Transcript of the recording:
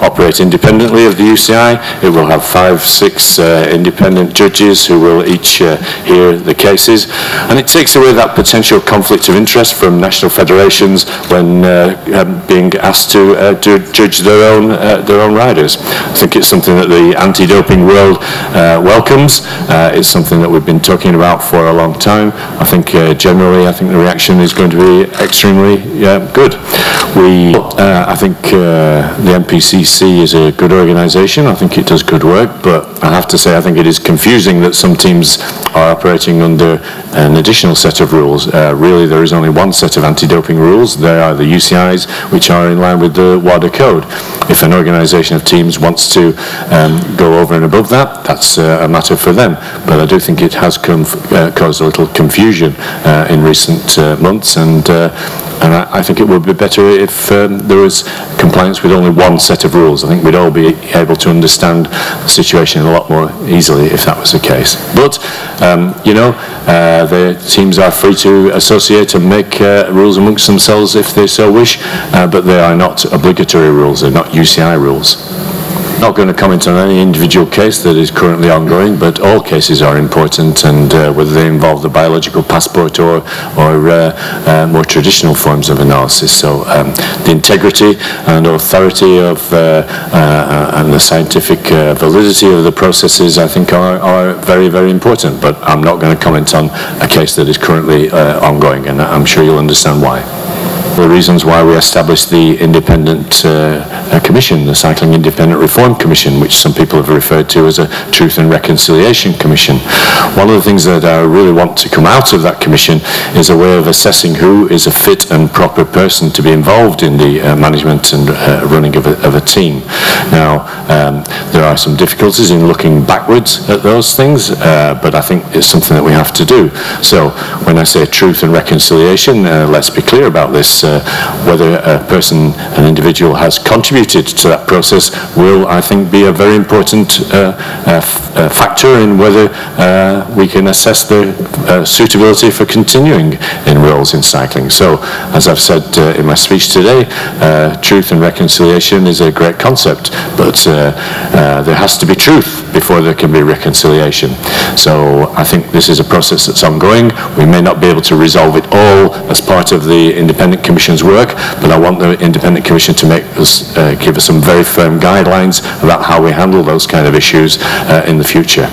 operate independently of the UCI. It will have 5, 6 independent judges who will each hear the cases, and it takes away that potential conflict of interest from national federations when being asked to judge their own riders. I think it's something that the anti-doping world welcomes. It's something that we've been talking about for a long time. I think generally, I think the reaction is going to be extremely good. I think the Mpcc is a good organisation. I think it does good work, but I have to say I think it is confusing that some teams are operating under an additional set of rules. Really, there is only one set of anti-doping rules. They are the UCI's, which are in line with the WADA code. If an organisation of teams wants to go over and above that, that's a matter for them. But I do think it has caused a little confusion in recent months, and I think it would be better if there was compliance with only one set of rules. I think we'd all be able to understand the situation a lot more easily if that was the case. But, you know, the teams are free to associate and make rules amongst themselves if they so wish, but they are not obligatory rules, they're not UCI rules. Not going to comment on any individual case that is currently ongoing, but all cases are important, and whether they involve the biological passport or more traditional forms of analysis. So the integrity and authority of and the scientific validity of the processes, I think, are very, very important. But I'm not going to comment on a case that is currently ongoing, and I'm sure you'll understand why. The reasons why we established the independent commission, the Cycling Independent Reform Commission, which some people have referred to as a Truth and Reconciliation Commission. One of the things that I really want to come out of that commission is a way of assessing who is a fit and proper person to be involved in the management and running of a team. Now, there are some difficulties in looking backwards at those things, but I think it's something that we have to do. So when I say truth and reconciliation, let's be clear about this. Whether a person, an individual, has contributed to that process will, I think, be a very important factor in whether we can assess the suitability for continuing in roles in cycling. So, as I've said in my speech today, truth and reconciliation is a great concept, but there has to be truth before there can be reconciliation. So I think this is a process that's ongoing. We may not be able to resolve it all as part of the Independent Commission's work, but I want the Independent Commission to make us, give us some very firm guidelines about how we handle those kind of issues in the future.